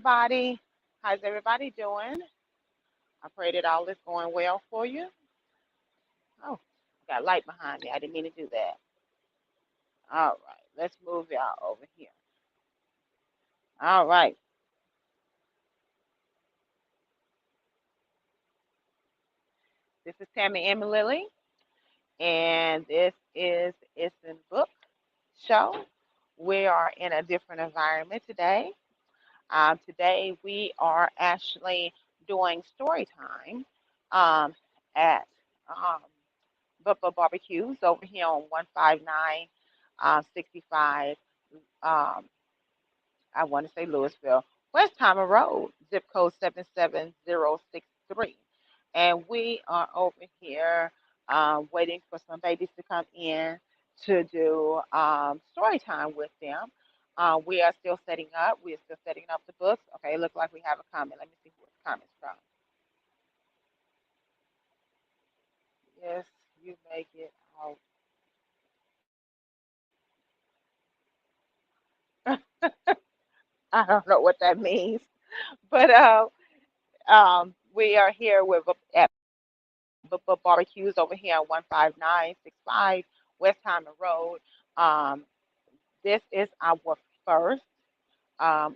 everybody. How's everybody doing? I pray that all is going well for you. Oh, I got light behind me. I didn't mean to do that. All right, let's move y'all over here. All right, this is Tammy and Lily, and this is It's in Book Show. We are in a different environment today. Today we are actually doing story time at um, Bubba Barbecues over here on 159 65. Um, I want to say Louisville, Westheimer Road, zip code 77063. And we are over here waiting for some babies to come in to do story time with them. We are still setting up. We are still setting up the books. Okay, it looks like we have a comment. Let me see who the comment's from. Yes, you make it out. I don't know what that means, but we are here with at barbecues over here on 15965 Westheimer Road. Um, this is our first um,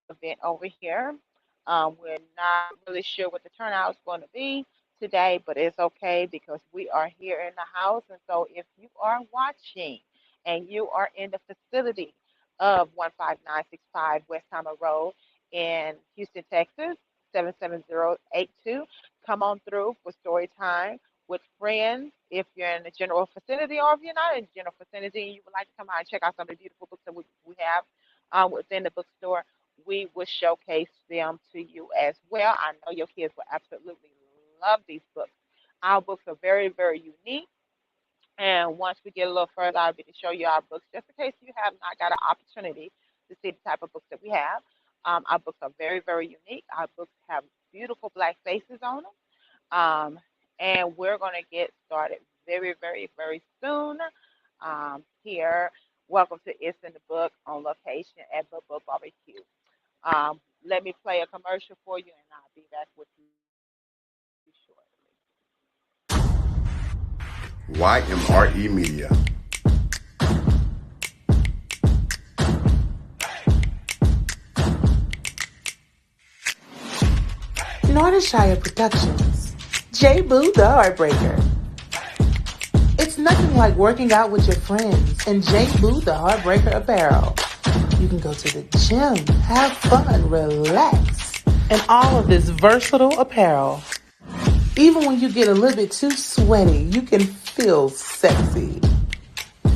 event over here. We're not really sure what the turnout is going to be today, but it's okay because we are here in the house. And so if you are watching and you are in the facility of 15965 Westheimer Road in Houston, Texas, 77082, come on through for story time with friends. If you're in the general vicinity or if you're not in the general vicinity and you would like to come out and check out some of the beautiful books that we have within the bookstore, we will showcase them to you as well. I know your kids will absolutely love these books. Our books are very, very unique. And once we get a little further, I'll be to show you our books, just in case you have not got an opportunity to see the type of books that we have. Our books are very, very unique. Our books have beautiful black faces on them. And we're going to get started very, very, very soon here. Welcome to It's in the Book on location at Bubba Barbecue. Let me play a commercial for you, and I'll be back with you YMRE Media. Nordershire Productions. J. Boo the Heartbreaker. It's nothing like working out with your friends in J. Boo the Heartbreaker apparel. You can go to the gym, have fun, relax, and all of this versatile apparel. Even when you get a little bit too sweaty, you can feel sexy.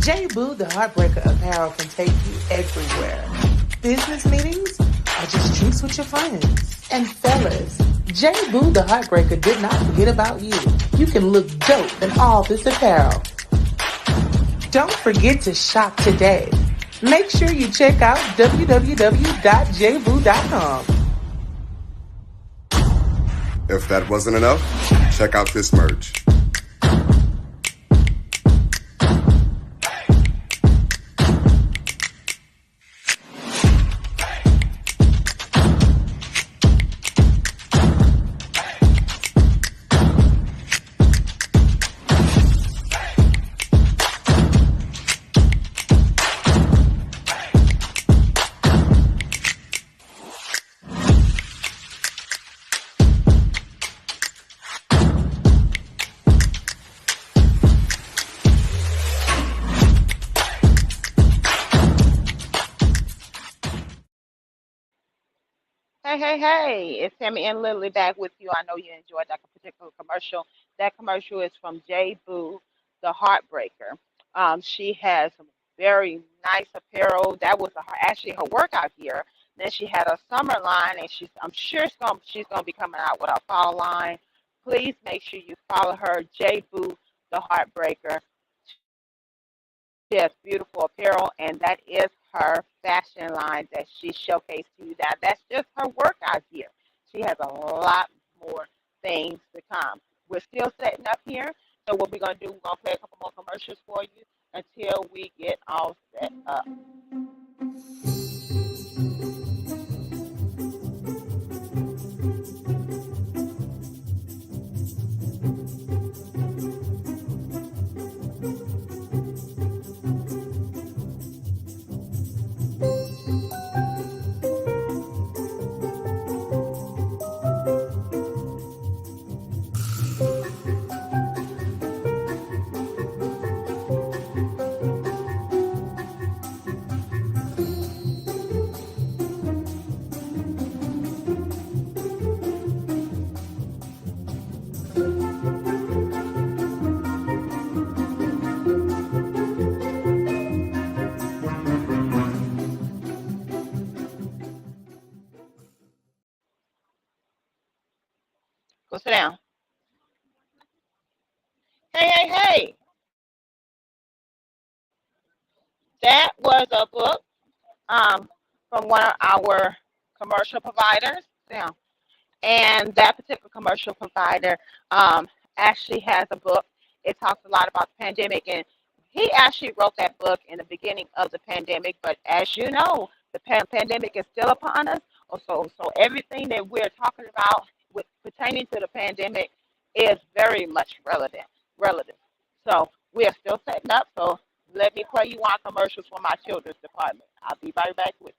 J. Boo the Heartbreaker apparel can take you everywhere. Business meetings or just drinks with your friends. And fellas, J. Boo the Heartbreaker did not forget about you. You can look dope in all this apparel. Don't forget to shop today. Make sure you check out www.jboo.com. If that wasn't enough, check out this merch. Hey, hey, hey, it's Tammy and Lily back with you. I know you enjoyed that particular commercial. That commercial is from J. Boo, the Heartbreaker. She has some very nice apparel. That was actually her workout gear. Then she had a summer line, and I'm sure she's gonna be coming out with a fall line. Please make sure you follow her, J. Boo, the Heartbreaker. She has beautiful apparel, and that is her fashion line that she showcased to you. Now, that's just her workout gear. She has a lot more things to come. We're still setting up here, so what we're going to do, we're going to play a couple more commercials for you until we get all set up. Go sit down. Hey. That was a book from one of our commercial providers. Yeah. And that particular commercial provider actually has a book. It talks a lot about the pandemic, and he actually wrote that book in the beginning of the pandemic. But as you know, the pandemic is still upon us. So everything that we're talking about with pertaining to the pandemic is very much relevant. Relative. So we are still setting up. So let me play you one commercials for my children's department. I'll be right back with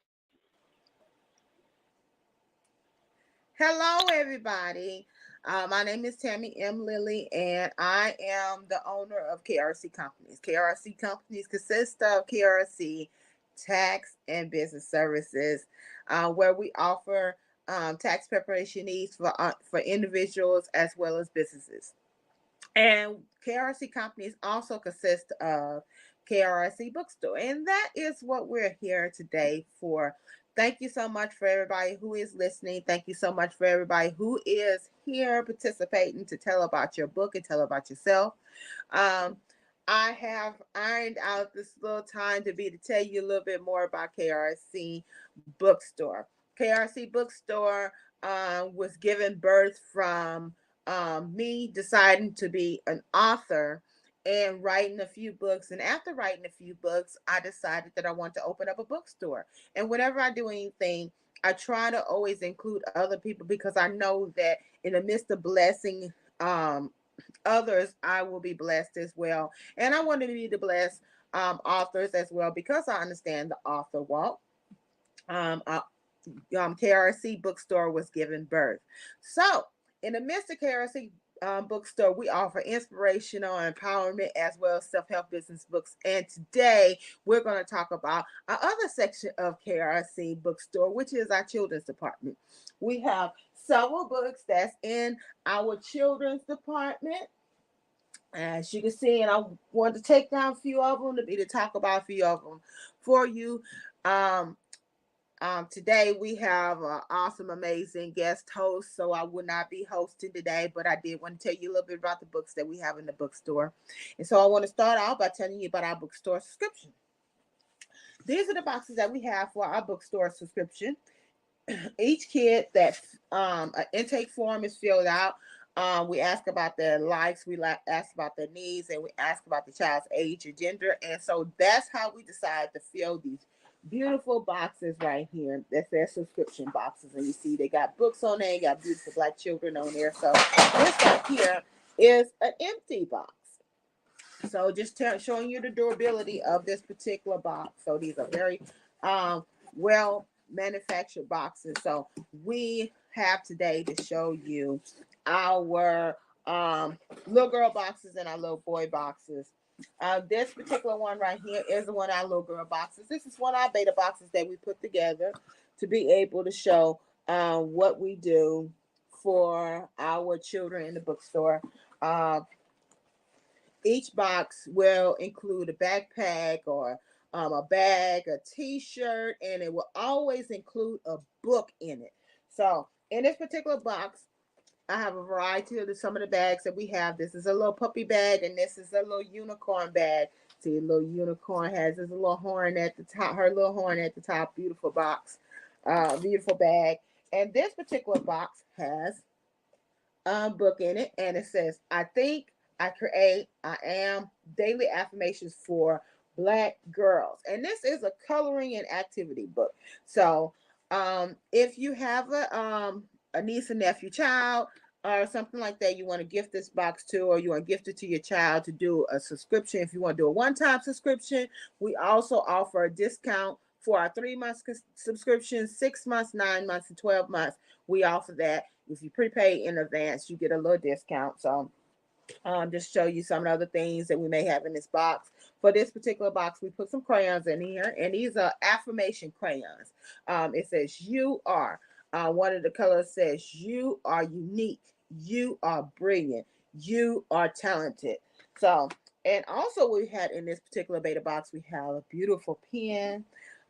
you. Hello, everybody. My name is Tammy M. Lilly, and I am the owner of KRC Companies. KRC Companies consist of KRC Tax and Business Services, where we offer tax preparation needs for individuals as well as businesses. And KRC Companies also consist of KRC Bookstore. And that is what we're here today for. Thank you so much for everybody who is listening. Thank you so much for everybody who is here participating to tell about your book and tell about yourself. Um, I have ironed out this little time to tell you a little bit more about KRC Bookstore. KRC Bookstore was given birth from me deciding to be an author and writing a few books. And after writing a few books, I decided that I want to open up a bookstore. And whenever I do anything, I try to always include other people because I know that in the midst of blessing others, I will be blessed as well. And I wanted to be the blessed authors as well because I understand the author walk. Um, uh, KRC Bookstore was given birth. So, in the midst of KRC Bookstore, we offer inspirational and empowerment as well as self-help business books. And today, we're going to talk about our other section of KRC Bookstore, which is our children's department. We have several books that's in our children's department. As you can see, and I wanted to take down a few of them to talk about a few of them for you. Um, Today we have an awesome, amazing guest host. So I will not be hosting today, but I did want to tell you a little bit about the books that we have in the bookstore. And so I want to start out by telling you about our bookstore subscription. These are the boxes that we have for our bookstore subscription. Each kid that an intake form is filled out. We ask about their likes, ask about their needs, and we ask about the child's age or gender. And so that's how we decide to fill these beautiful boxes right here. That's their subscription boxes. And you see they got books on there, got beautiful black children on there. So this right here is an empty box. So just showing you the durability of this particular box. So these are very well manufactured boxes. So we have today to show you our little girl boxes and our little boy boxes. This particular one right here is the one of our little girl boxes. This is one of our beta boxes that we put together to be able to show what we do for our children in the bookstore. Each box will include a backpack or a bag, a t-shirt, and it will always include a book in it. So in this particular box, I have a variety of some of the bags that we have. This is a little puppy bag, and this is a little unicorn bag. See, a little unicorn has this little horn at the top, her little horn at the top. Beautiful box, beautiful bag. And this particular box has book in it, and it says, I think, I create, I am daily affirmations for Black girls. And this is a coloring and activity book. So if you have a niece and nephew child or something like that, you want to gift this box to, or you want to gift it to your child to do a subscription. If you want to do a one-time subscription, we also offer a discount for our 3 months subscription, 6 months, 9 months, and 12 months. We offer that. If you prepay in advance, you get a little discount. So just show you some of the other things that we may have in this box. For this particular box, we put some crayons in here, and these are affirmation crayons. It says, you are. One of the colors says, you are unique. You are brilliant. You are talented. So, and also we had in this particular beta box, we have a beautiful pen.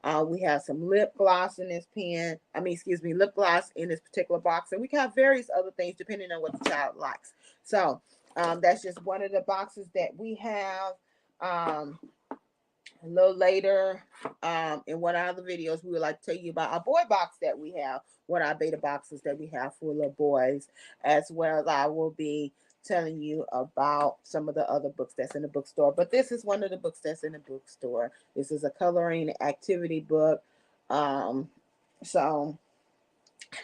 We have some lip gloss in this pen. Lip gloss in this particular box. And we have various other things depending on what the child likes. So that's just one of the boxes that we have. A little later in one of the videos, we would like to tell you about our boy box that we have, one of our beta boxes that we have for little boys, as well as I will be telling you about some of the other books that's in the bookstore. But this is one of the books that's in the bookstore. This is a coloring activity book. So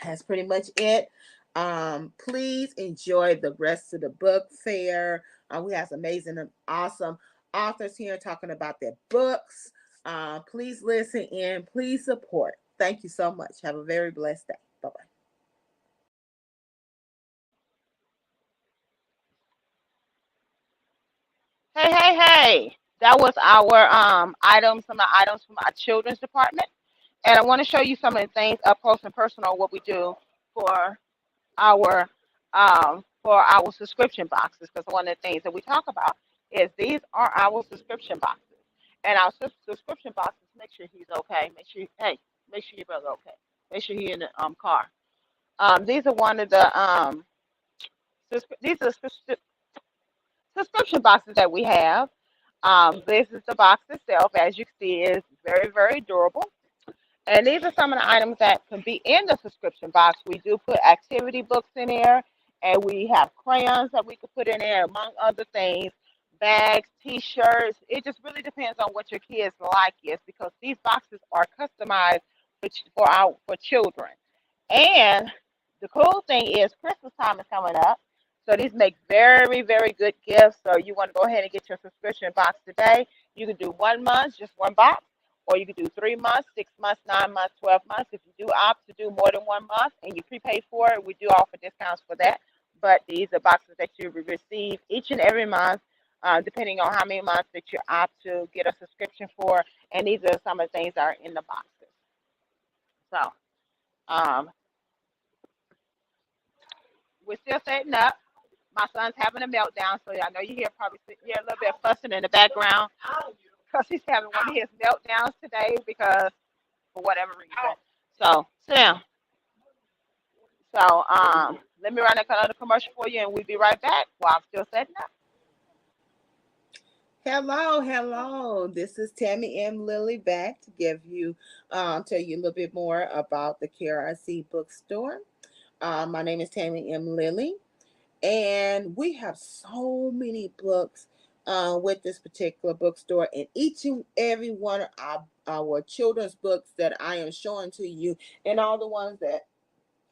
that's pretty much it. Please enjoy the rest of the book fair. We have some amazing and awesome authors here talking about their books. Please listen in. Please support. Thank you so much. Have a very blessed day. Bye bye. Hey, hey, hey. That was our items, some of the items from our children's department. And I want to show you some of the things up close and personal what we do for our subscription boxes, because one of the things that we talk about is these are our subscription boxes. And our subscription boxes, make sure he's okay. Make sure your brother okay. Make sure he's in the car. These are one of the these are subscription boxes that we have. This is the box itself. As you can see, is very, very durable. And these are some of the items that can be in the subscription box. We do put activity books in there, and we have crayons that we could put in there, among other things, bags, T-shirts. It just really depends on what your kids like is, because these boxes are customized for children. And the cool thing is Christmas time is coming up. So these make very, very good gifts. So you want to go ahead and get your subscription box today. You can do 1 month, just one box, or you can do 3 months, 6 months, 9 months, 12 months. If you do opt to do more than 1 month and you prepay for it, we do offer discounts for that. But these are boxes that you will receive each and every month, depending on how many months that you opt to get a subscription for. And these are some of the things that are in the boxes. So um, we're still setting up. My son's having a meltdown, so I know you hear a little bit of fussing in the background because he's having one of his meltdowns today because for whatever reason. So sit down. So let me run another commercial for you, and we'll be right back while I'm still setting up. Hello, hello. This is Tammy M. Lilly back to tell you a little bit more about the KRC bookstore. My name is Tammy M. Lilly, and we have so many books with this particular bookstore, and each and every one of our children's books that I am showing to you, and all the ones that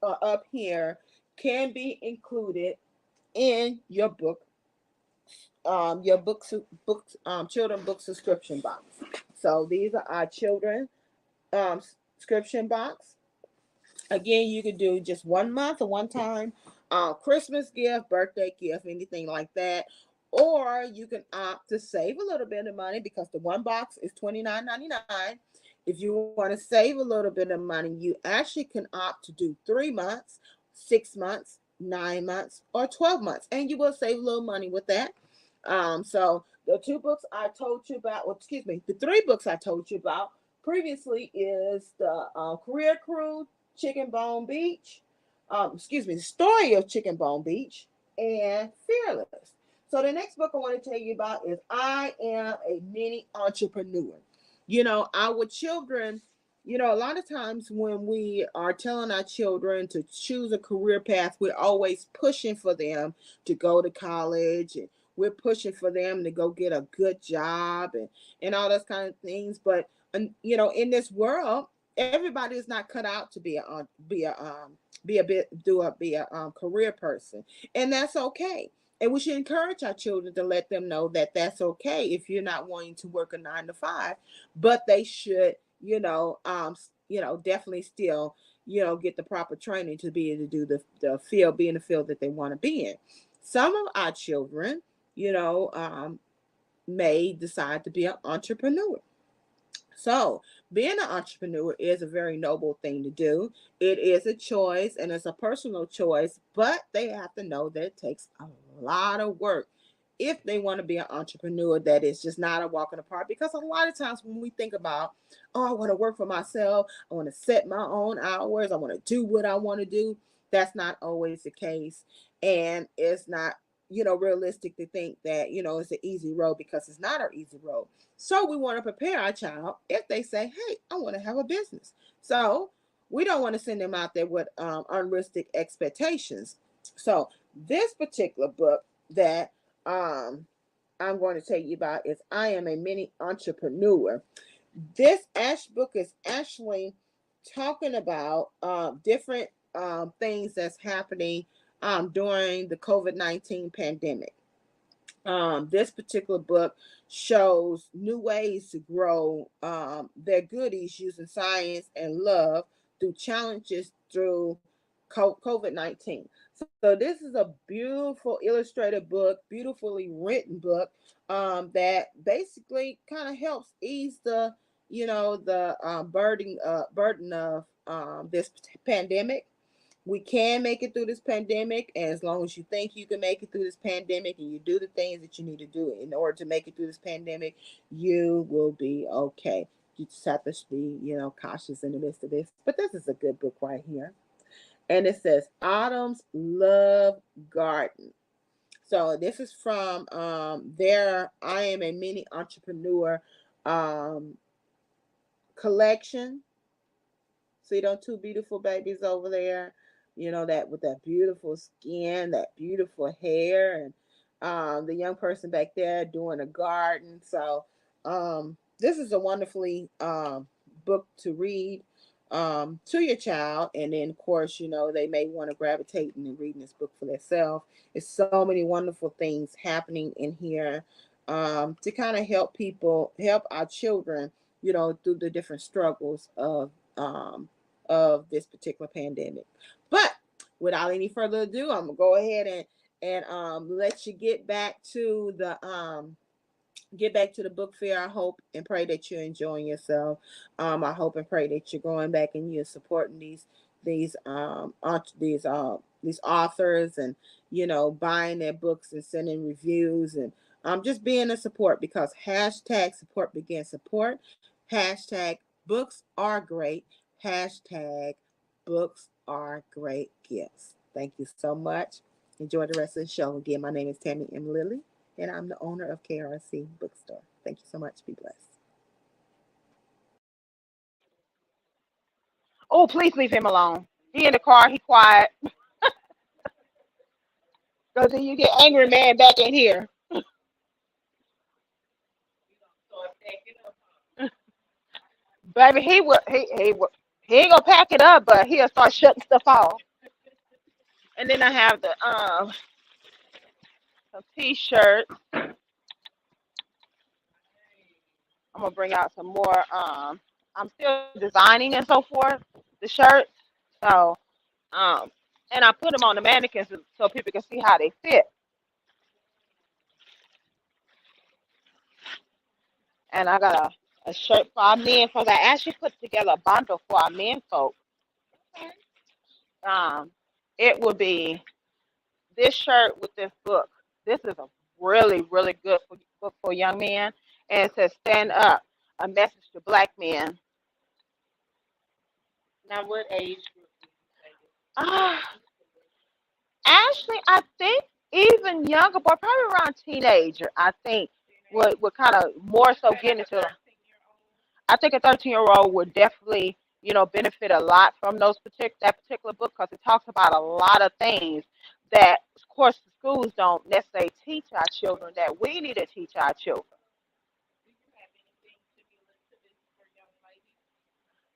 are up here, can be included in your children book subscription box. So these are our children subscription box. Again, you could do just 1 month or one time, Christmas gift, birthday gift, anything like that. Or you can opt to save a little bit of money because the one box is $29.99. If you want to save a little bit of money, you actually can opt to do 3 months, 6 months, 9 months, or 12 months, and you will save a little money with that. So the two books I told you about, the three books I told you about previously is the Career Crew, Chicken Bone Beach, the story of Chicken Bone Beach, and Fearless. So the next book I want to tell you about is I Am a Mini Entrepreneur. Our children, a lot of times when we are telling our children to choose a career path, we're always pushing for them to go to college, and we're pushing for them to go get a good job and all those kind of things. But in this world, everybody is not cut out to be a career person, and that's okay. And we should encourage our children to let them know that that's okay if you're not wanting to work a 9 to 5, but they should, definitely still, get the proper training to be able to do the field, be in the field that they want to be in. Some of our children, you know, um, may decide to be an entrepreneur. So, being an entrepreneur is a very noble thing to do. It is a choice and it's a personal choice, but they have to know that it takes a lot of work. if they want to be an entrepreneur, that is just not a walk in the park. Because a lot of times when we think about, oh, I want to work for myself, I want to set my own hours, I want to do what I want to do, that's not always the case. And it's not, realistic to think that, it's an easy road, because it's not an easy road. So we want to prepare our child if they say, hey, I want to have a business. So we don't want to send them out there with unrealistic expectations. So this particular book that I'm going to tell you about is I Am a Mini Entrepreneur. This Ash book is actually talking about different things that's happening during the COVID-19 pandemic. This particular book shows new ways to grow their goodies using science and love through challenges through COVID-19. So this is a beautiful illustrated book, beautifully written book that basically kind of helps ease the burden of this pandemic. We can make it through this pandemic, and as long as you think you can make it through this pandemic and you do the things that you need to do in order to make it through this pandemic, you will be okay. You just have to be, cautious in the midst of this. But this is a good book right here. And it says Autumn's Love Garden. So this is from their I Am a Mini Entrepreneur um, collection. See them two beautiful babies over there, that with that beautiful skin, that beautiful hair, and the young person back there doing a garden. So this is a wonderfully book to read to your child. And then, of course, they may want to gravitate and reading this book for themselves. It's so many wonderful things happening in here to kind of help our children, through the different struggles of this particular pandemic. But without any further ado, I'm gonna go ahead and let you get back to the book fair. I hope and pray that you're enjoying yourself. I hope and pray that you're going back and you're supporting these authors, and buying their books and sending reviews, and just being a support, because hashtag support begins support. Hashtag books are great. Hashtag books are great gifts. Thank you so much. Enjoy the rest of the show. Again, my name is Tammy M. Lilly, and I'm the owner of KRC Bookstore. Thank you so much. Be blessed. Oh, please leave him alone. He in the car. He quiet. Because then you get angry man back in here. Baby, he ain't gonna pack it up, but he'll start shutting stuff off. And then I have the some t-shirts. I'm gonna bring out some more. I'm still designing and so forth. The shirts. So um, and I put them on the mannequins so people can see how they fit. And I got a shirt for our men folks. I actually put together a bundle for our men folks. Um, it would be this shirt with this book. This is a really, really good book for young men. And it says Stand Up, a message to black men. Now, what age? Uh, actually, I think even younger, but probably around teenager, I think would kind of more so get into. I think a 13-year-old would definitely, benefit a lot from that particular book, because it talks about a lot of things that, of course, the schools don't necessarily teach our children that we need to teach our children.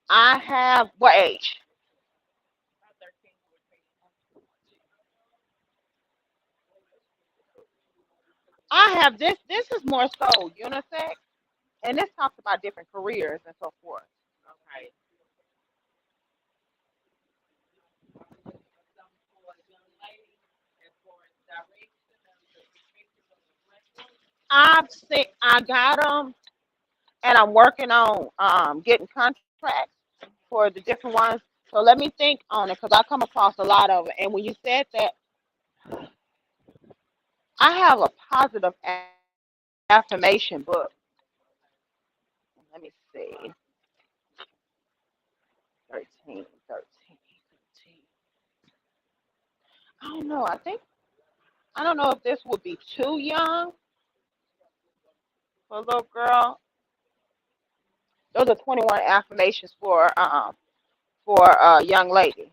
I have what age? I have this. This is more so unisex, and this talks about different careers and so forth. I got them, and I'm working on getting contracts for the different ones. So let me think on it, because I come across a lot of it. And when you said that, I have a positive affirmation book. Let me see. 13, 13, 13. I don't know. I don't know if this would be too young for a little girl. Those are 21 affirmations for a young lady.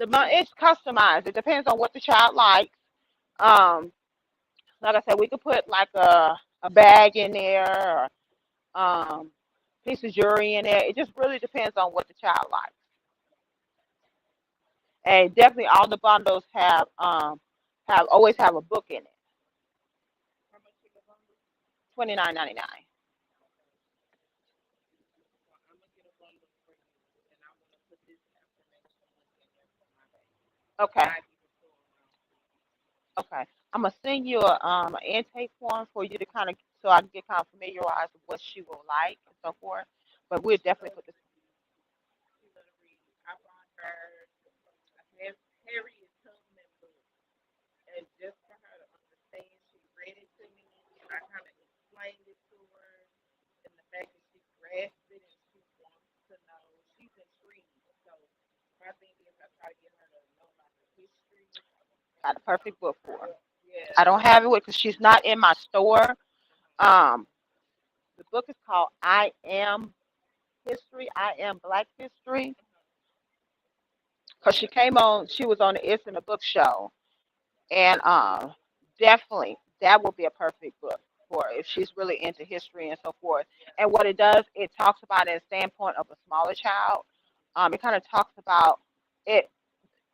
It's customized. It depends on what the child likes. Um, like I said, we could put like a bag in there, or piece of jewelry in there. It just really depends on what the child likes. And definitely, all the bundles have always have a book in it. 29.99. Okay. Okay. I'm gonna send you an intake form for you to kind of so I can get kind of familiarized with what she will like and so forth. But we'll definitely put this. Got a perfect book for her. I don't have it because she's not in my store. Um, the book is called "I Am History." I am Black History. Because she was on the It's in the Book show, and definitely that would be a perfect book for her if she's really into history and so forth. And what it does, it talks about it as standpoint of a smaller child. It kind of talks about it.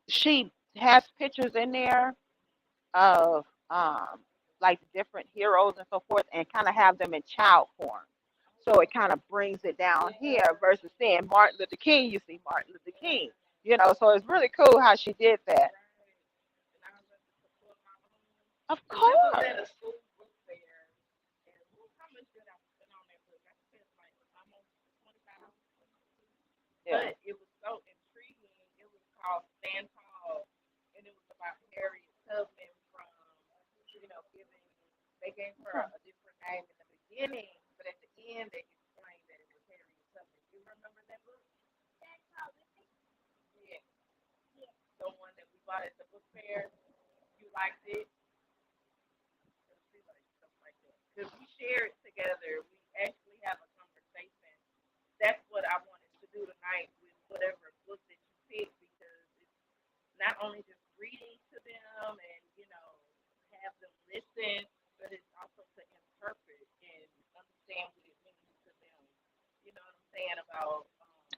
She has pictures in there of like different heroes and so forth, and kind of have them in child form. So it kind of brings it down here versus seeing Martin Luther King. You see Martin Luther King, so it's really cool how she did that. Of course. Yeah.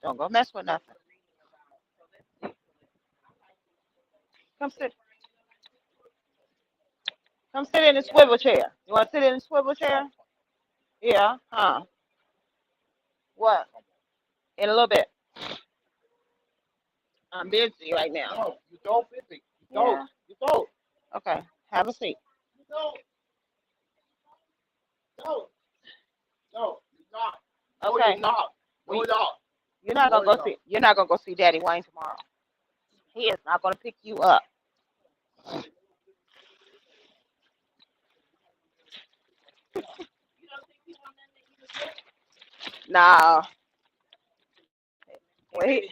Don't go mess with nothing. Come sit. Come sit in the swivel chair. You want to sit in the swivel chair? Yeah. Huh? What? In a little bit. I'm busy right now. No, you don't busy. You don't. Yeah. You don't. Okay. Have a seat. You don't. No. No. You're not. No, okay. You're not. No, you're not. You're not gonna go see. You're not gonna go see Daddy Wayne tomorrow. He is not gonna pick you up. Nah. When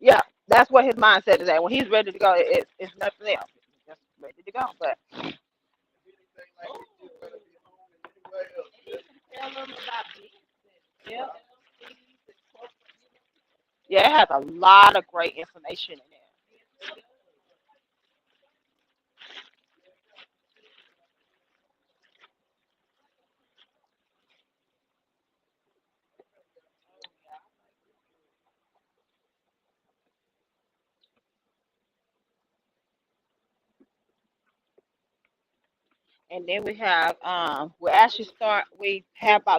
yeah, that's what his mindset is at. When he's ready to go, it's nothing else. He's just ready to go. But yeah, yeah, it has a lot of great information in there. And then we have about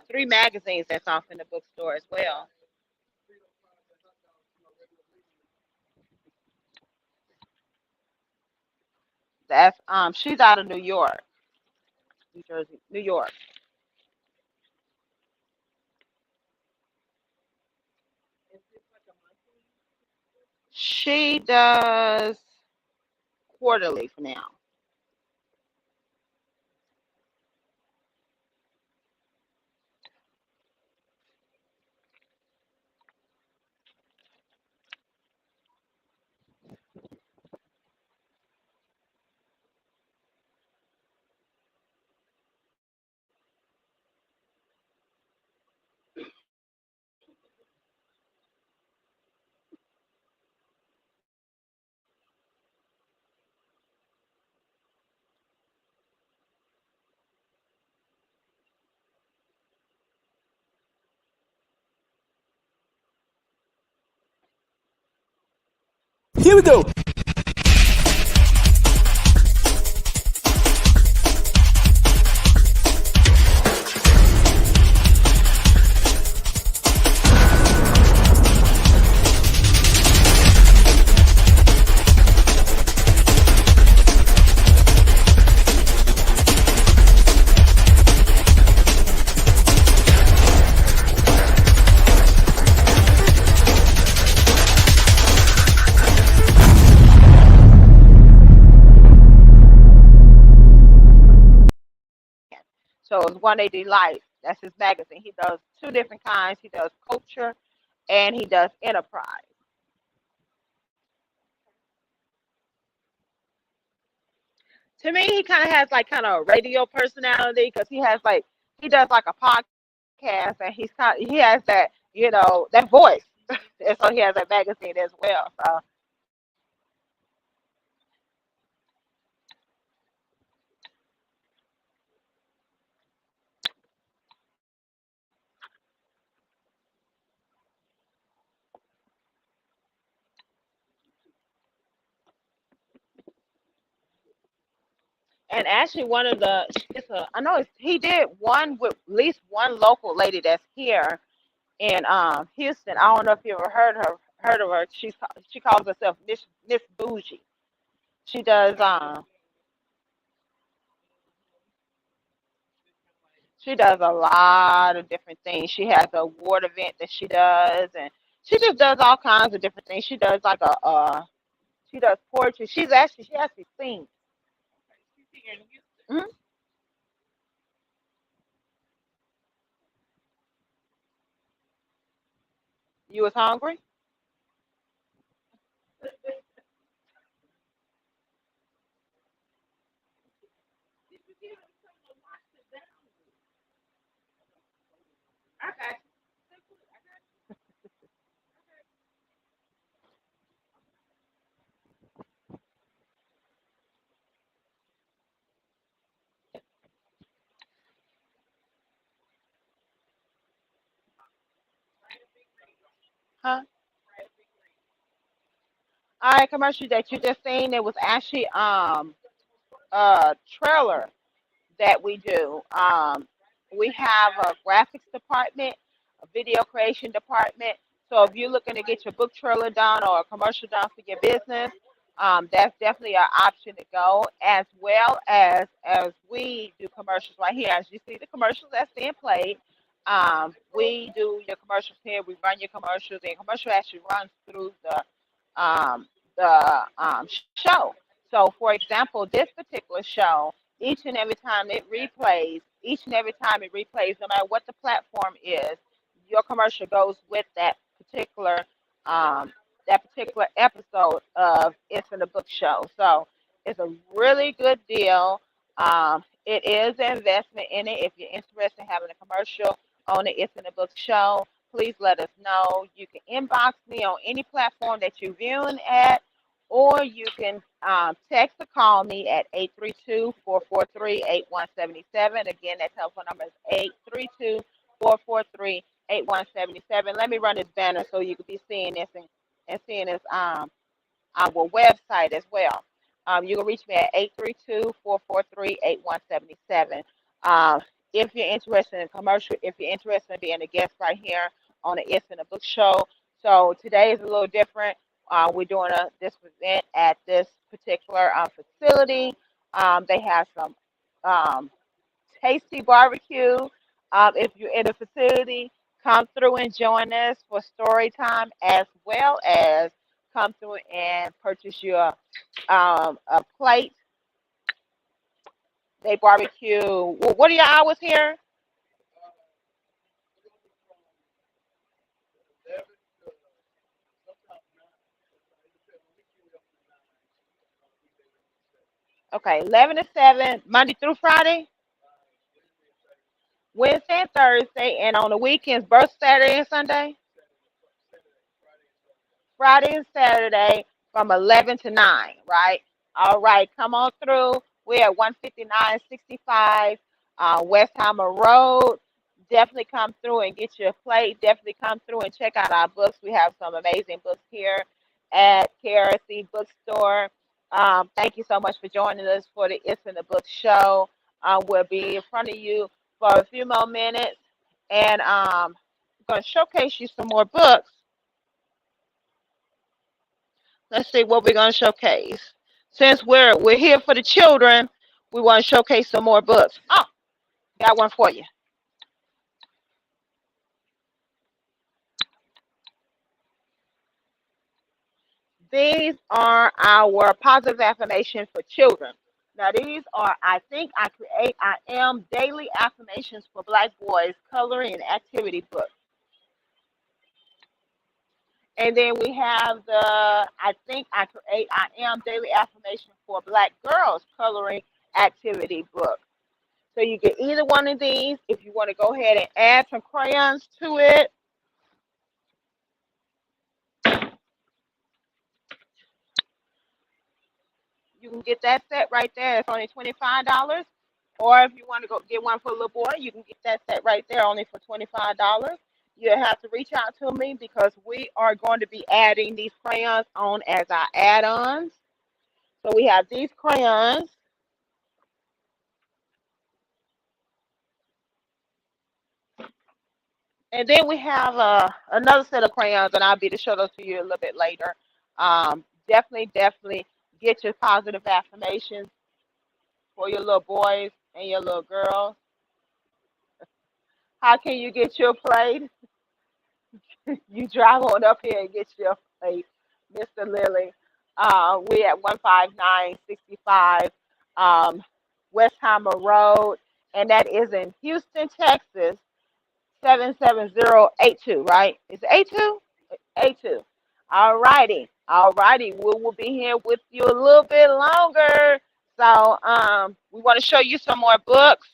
three magazines that's off in the bookstore as well. That's she's out of New York, New Jersey, New York. She does quarterly for now. Here we go. So it's 180 Life. That's his magazine. He does two different kinds. He does culture and he does enterprise. To me, he kind of has like kind of a radio personality because he does like a podcast and he has that that voice, and so he has that magazine as well. So and actually one of the I know he did one with at least one local lady that's here in Houston. I don't know if you ever heard of her. She calls herself Miss Bougie. She does she does a lot of different things. She has a award event that she does, and she just does all kinds of different things. She does like she does poetry. She actually sings. Hmm. You was hungry? Huh? All right, commercial that you just seen. It was actually a trailer that we do. We have a graphics department, a video creation department. So if you're looking to get your book trailer done or a commercial done for your business, that's definitely an option to go. As we do commercials right here, as you see the commercials that's being played. We do your commercials here. We run your commercials, and commercial actually runs through um, the show. So, for example, this particular show, each and every time it replays, no matter what the platform is, your commercial goes with um, that particular episode of It's in the Book Show. So, it's a really good deal. It is an investment in it. If you're interested in having a commercial on it, It's in the Book Show. Please let us know. You can inbox me on any platform that you're viewing at, or you can text or call me at 832-443-8177. Again, that telephone number is 832-443-8177. Let me run this banner so you can be seeing this and seeing this our website as well. You can reach me at 832-443-8177. Um, if you're interested in commercial, if you're interested in being a guest right here on the It's in a Book show. So today is a little different. We're doing this event at this particular facility. They have some um, tasty barbecue. If you're in the facility, come through and join us for story time, as well as come through and purchase your a plate. They barbecue. What are your hours here? Okay, 11 to 7, Monday through Friday, Wednesday and Thursday, and on the weekends, both Saturday and Sunday. Friday and Saturday from 11 to 9, right? All right, come on through. We're at 15965 Westheimer Road. Definitely come through and get your plate. Definitely come through and check out our books. We have some amazing books here at KRC Bookstore. Thank you so much for joining us for the It's in the Book show. We'll be in front of you for a few more minutes, and I'm going to showcase you some more books. Let's see what we're going to showcase. Since we're here for the children, we want to showcase some more books. Oh, got one for you. These are our positive affirmations for children. Now, these are I think, I create, I am daily affirmations for Black boys coloring and activity books. And then we have the I think, I create, I am daily affirmation for Black girls coloring activity book. So you get either one of these. If you want to go ahead and add some crayons to it, you can get that set right there. It's only $25. Or if you want to go get one for a little boy, you can get that set right there only for $25. You have to reach out to me because we are going to be adding these crayons on as our add-ons. So we have these crayons. And then we have another set of crayons, and I'll be to show those to you a little bit later. Definitely get your positive affirmations for your little boys and your little girls. How can you get your plate? You drive on up here and get your plate, Mr. Lilly. We at 15965 Westheimer Road, and that is in Houston, Texas, 77082, right? Is it 82? 82. All righty. All righty. We will be here with you a little bit longer. So we want to show you some more books.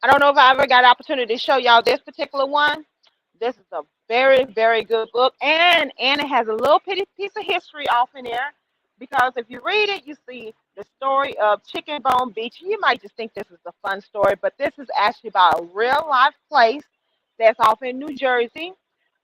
I don't know if I ever got an opportunity to show y'all this particular one. This is a very good book, and it has a little piece of history off in there, because if you read it, you see the story of Chicken Bone Beach. You might just think this is a fun story, but this is actually about a real life place that's off in New Jersey.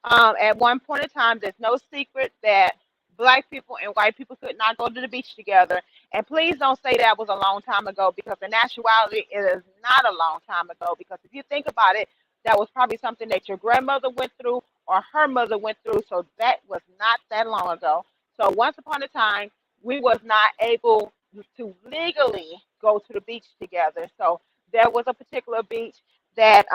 At one point in time, there's no secret that black people and white people could not go to the beach together. And please don't say that was a long time ago, because in actuality, it is not a long time ago. Because if you think about it, that was probably something that your grandmother went through or her mother went through. So that was not that long ago. So once upon a time, we was not able to legally go to the beach together. So there was a particular beach that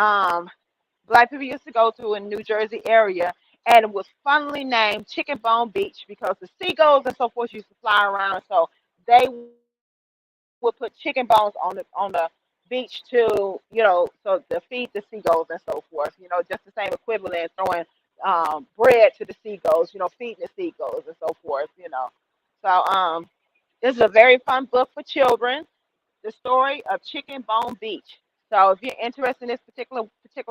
black people used to go to in New Jersey area, and it was funnily named Chicken Bone Beach because the seagulls and so forth used to fly around. So they would put chicken bones on the beach to, so to feed the seagulls and so forth. Just the same equivalent throwing bread to the seagulls. Feeding the seagulls and so forth. So this is a very fun book for children. The story of Chicken Bone Beach. So if you're interested in this particular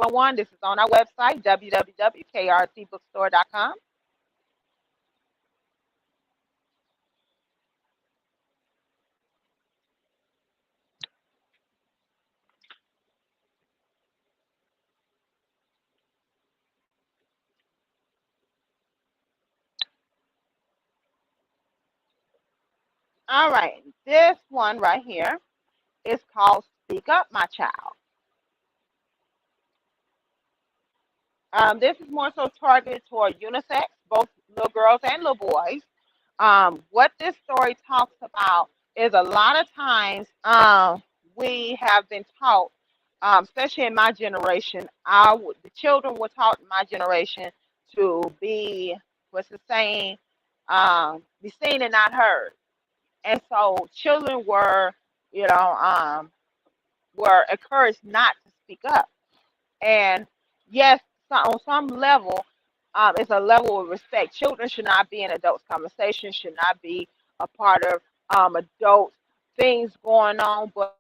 one, this is on our website, www.krcbookstore.com. All right. This one right here is called Speak Up, My Child. This is more so targeted toward unisex, both little girls and little boys. What this story talks about is a lot of times we have been taught, especially in my generation, the children were taught in my generation to be, what's the saying, be seen and not heard. And so children you know, um, were encouraged not to speak up. And yes, on some level, it's a level of respect. Children should not be in adults' conversation, should not be a part of adult things going on. But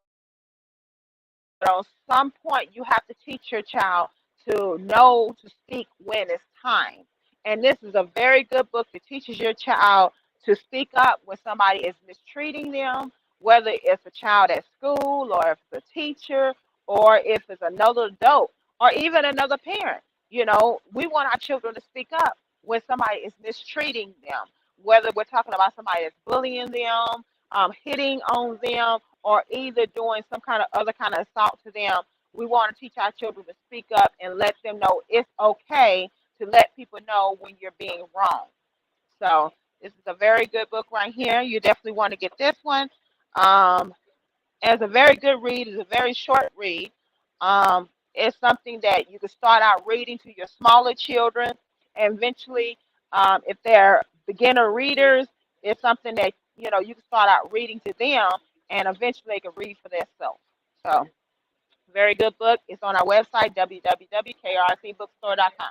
on some point, you have to teach your child to know to speak when it's time. And this is a very good book that teaches your child to speak up when somebody is mistreating them, whether it's a child at school or if it's a teacher or if it's another adult or even another parent. You know, we want our children to speak up when somebody is mistreating them, whether we're talking about somebody that's bullying them, hitting on them, or either doing some kind of other kind of assault to them. We want to teach our children to speak up and let them know it's okay to let people know when you're being wrong. So this is a very good book right here. You definitely want to get this one. Um, it's a very good read. It's a very short read. It's something that you can start out reading to your smaller children, and eventually, if they're beginner readers, it's something that you can start out reading to them, and eventually they can read for themselves. So, very good book. It's on our website www.krcbookstore.com.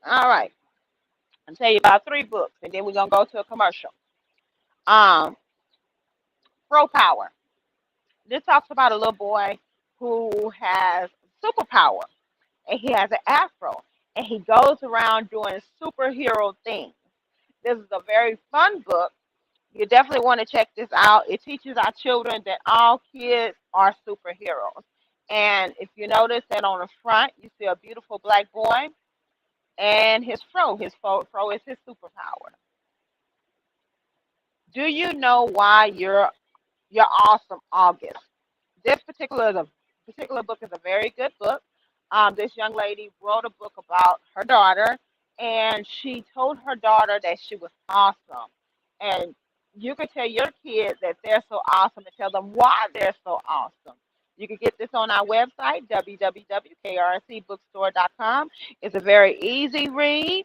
All right, I'll tell you about three books, and then we're gonna go to a commercial. Um, Pro Power. This talks about a little boy who has superpower, and he has an afro, and he goes around doing superhero things. This is a very fun book. You definitely want to check this out. It teaches our children that all kids are superheroes. And if you notice that on the front, you see a beautiful black boy and his fro. His fro is his superpower. Do you know why you're awesome, August? This particular book is a very good book. This young lady wrote a book about her daughter, and she told her daughter that she was awesome. And you can tell your kids that they're so awesome and tell them why they're so awesome. You can get this on our website, www.krcbookstore.com. It's a very easy read.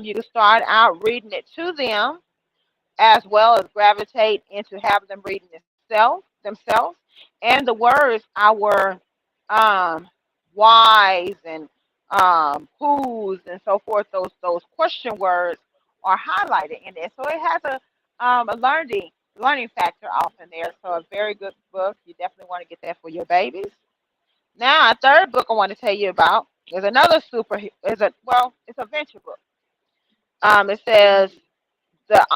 You can start out reading it to them as well as gravitate into having them reading themselves, and the words our whys and who's and so forth. Those question words are highlighted in there, so it has a learning factor off in there. So a very good book. You definitely want to get that for your babies. Now, a third book I want to tell you about is another super. Is a well, it's a venture book. It says the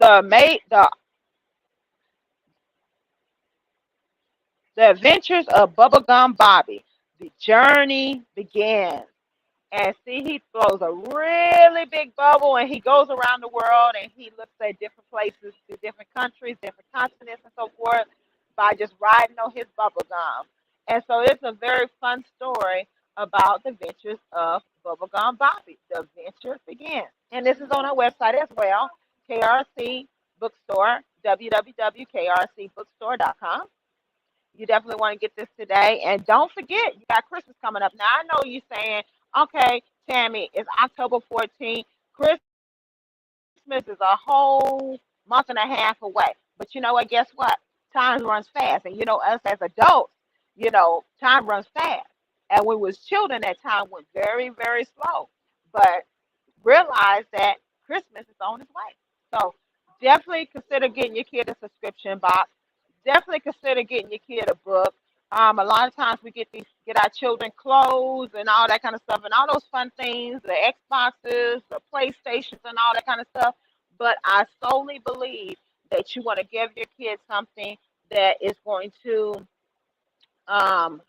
the The Adventures of Bubblegum Bobby. The journey begins. And see, he throws a really big bubble and he goes around the world and he looks at different places, to different countries, different continents, and so forth by just riding on his bubble gum. And so it's a very fun story about the adventures of Bubblegum Bobby. The adventure begins. And this is on our website as well, KRC Bookstore, www.krcbookstore.com. You definitely want to get this today. And don't forget, you got Christmas coming up. Now, I know you're saying, okay, Tammy, it's October 14th. Christmas is a whole month and a half away. But you know what? Guess what? Time runs fast. And you know, us as adults, time runs fast. And when we was children, that time went very, very slow. But realize that Christmas is on its way. So definitely consider getting your kid a subscription box. Definitely consider getting your kid a book. A lot of times we get get our children clothes and all that kind of stuff and all those fun things, the Xboxes, the PlayStations, and all that kind of stuff. But I solely believe that you want to give your kids something that is going to um,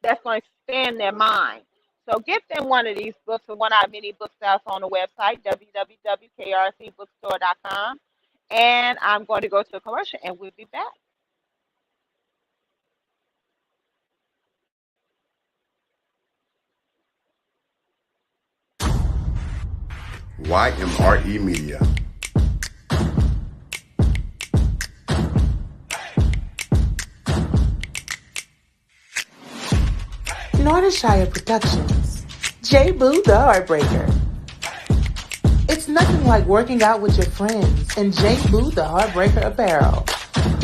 that's going to expand their mind. So get them one of these books or one of our many book sales on the website, www.krcbookstore.com. And I'm going to go to a commercial and we'll be back. YMRE Media. Shire Productions. J. Boo the Heartbreaker. It's nothing like working out with your friends in J. Boo the Heartbreaker apparel.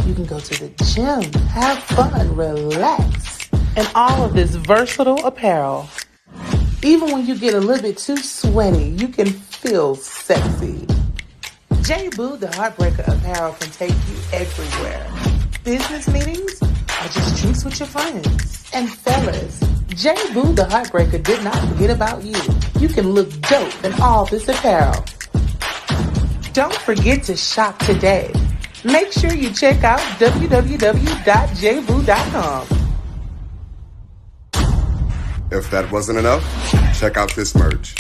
You can go to the gym, have fun, relax, and all of this versatile apparel. Even when you get a little bit too sweaty, you can feel sexy. J. Boo the Heartbreaker apparel can take you everywhere. Business meetings or just drinks with your friends. And fellas, J. Boo the Heartbreaker did not forget about you. You can look dope in all this apparel. Don't forget to shop today. Make sure you check out www.jboo.com. If that wasn't enough, check out this merch.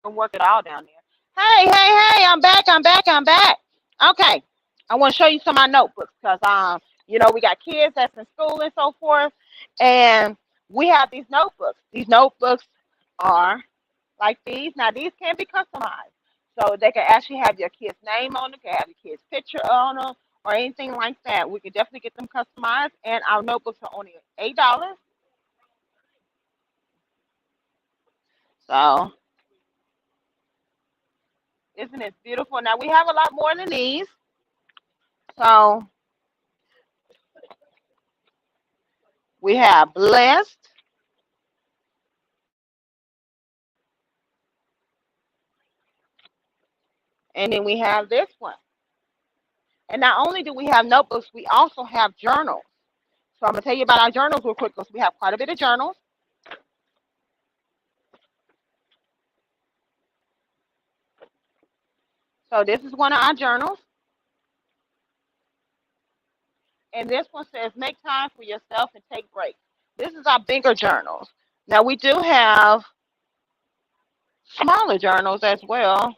And work it all down there. Hey, I'm back, I'm back. Okay. I want to show you some of my notebooks because we got kids that's in school and so forth. And we have these notebooks. These notebooks are like these. Now these can be customized. So they can actually have your kid's name on them, can have your kid's picture on them, or anything like that. We can definitely get them customized. And our notebooks are only $8. So isn't it beautiful? Now we have a lot more than these. So we have blessed, and then we have this one. And not only do we have notebooks, we also have journals. So I'm gonna tell you about our journals real quick because we have quite a bit of journals. So this is one of our journals, and this one says make time for yourself and take breaks. This is our bigger journals. Now we do have smaller journals as well.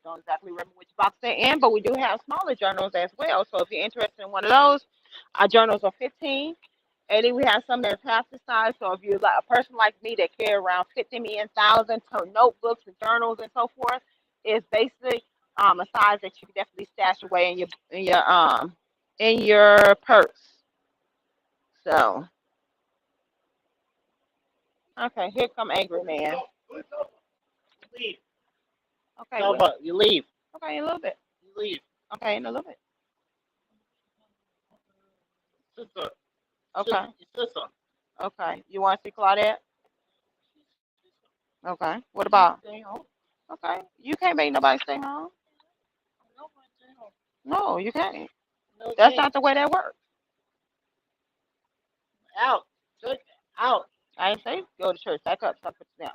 Don't exactly remember which box they're in, but we do have smaller journals as well. So if you're interested in one of those, our journals are 15. And then we have some that's half the size. So if you're like a person like me that carry around 50 million thousand to notebooks and journals and so forth, it's basically a size that you can definitely stash away in your purse. So okay, here come angry man. Leave. Okay, No, but you leave. okay, in a little bit. You leave. Okay, in a little bit. Sister. Okay, Sister. okay. You want to see Claudette? Okay. What about? Stay home. Okay. You can't make nobody stay home. No, stay home. No, you can't. No, you That's can't. not the way that works. Out. Sit out. I ain't say go to church. Back up. Stop it down.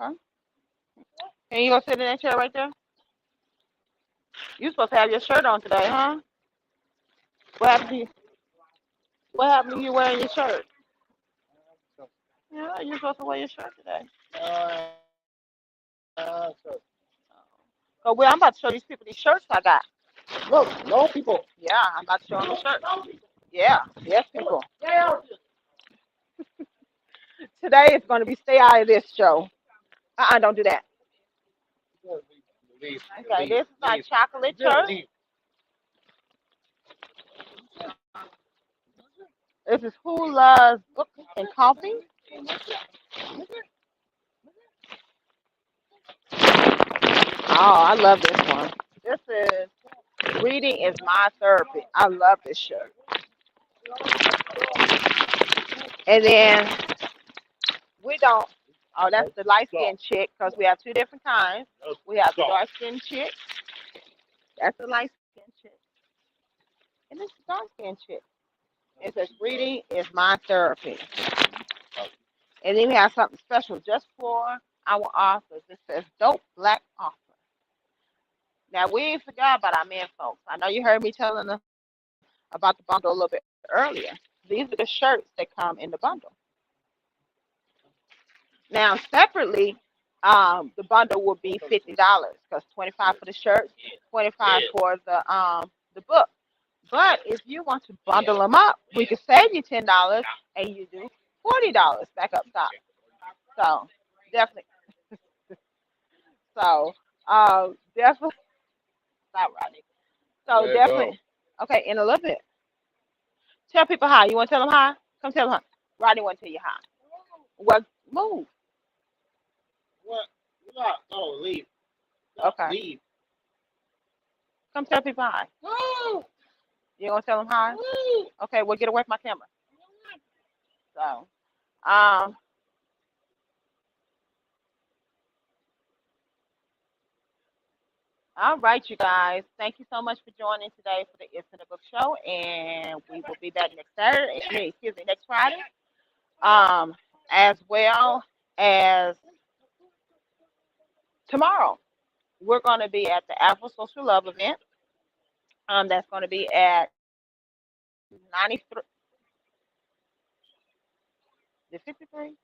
Okay. Can you go sit in that chair right there? You supposed to have your shirt on today, huh? What happened to you? What happened to you wearing your shirt? Yeah, you're supposed to wear your shirt today. So, So I'm about to show these people these shirts I got. look, no people. Yeah, I'm about to show them the shirt. Yeah, yes, people. Stay out. today is going to be stay out of this show. Don't do that. Okay, this is our chocolate church. This is Who Loves Books and Coffee. Oh, I love this one. This is Reading is My Therapy. I love this shirt. And then we don't. Oh, that's the light skinned chick because we have two different kinds. We have the dark skinned chick. That's the light skinned chick. And this is the dark skinned chick. It says Reading is My Therapy. And then we have something special just for our authors. It says Dope Black Author. Now, we ain't forgot about our men folks. I know you heard me telling them about the bundle a little bit earlier. These are the shirts that come in the bundle. Now, separately, the bundle will be $50 because 25 for the shirts, 25 for the book. But if you want to bundle them up, we could save you $10 and you do $40 back up top. So definitely, so definitely, not Rodney. So definitely, okay. In a little bit, tell people hi. You want to tell them hi? Come tell them hi. Rodney want to tell you hi. Well, move. What? No, leave. Okay. Leave. Come tell people hi. No. You want to tell them hi? No. Okay. Well, get away from my camera. So, um, all right, you guys. Thank you so much for joining today for the It's in the Book Show, and we will be back next Saturday. Excuse me, next Friday. As well as tomorrow, we're going to be at the Afro Social Love event. That's going to be at 93. The 53.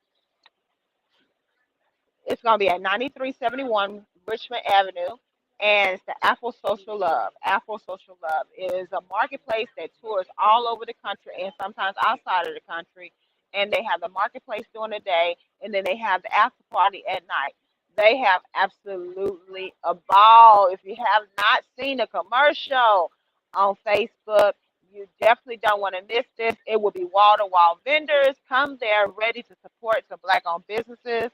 It's going to be at 9371 Richmond Avenue, and it's the Afro Social Love. Afro Social Love is a marketplace that tours all over the country and sometimes outside of the country. And they have the marketplace during the day, and then they have the after party at night. They have absolutely a ball. If you have not seen a commercial on Facebook, you definitely don't want to miss this. It will be wall to wall vendors. Come there ready to support some Black owned businesses.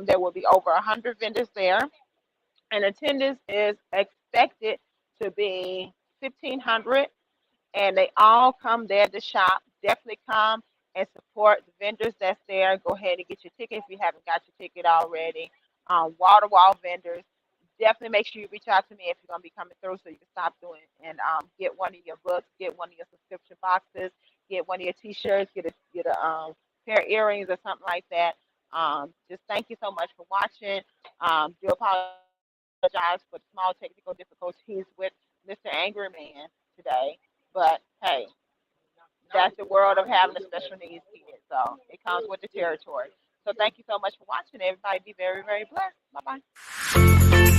There will be over 100 vendors there, and attendance is expected to be 1,500. And they all come there to shop. Definitely come and support the vendors that's there. Go ahead and get your ticket if you haven't got your ticket already. Wall to wall vendors. Definitely make sure you reach out to me if you're going to be coming through so you can stop doing and get one of your books, get one of your subscription boxes, get one of your T-shirts, get a pair of earrings or something like that. Just thank you so much for watching. Do apologize for the small technical difficulties with Mr. Angry Man today, but hey, that's the world of having a special needs kid. So it comes with the territory. So thank you so much for watching. Everybody be very, very blessed. Bye bye.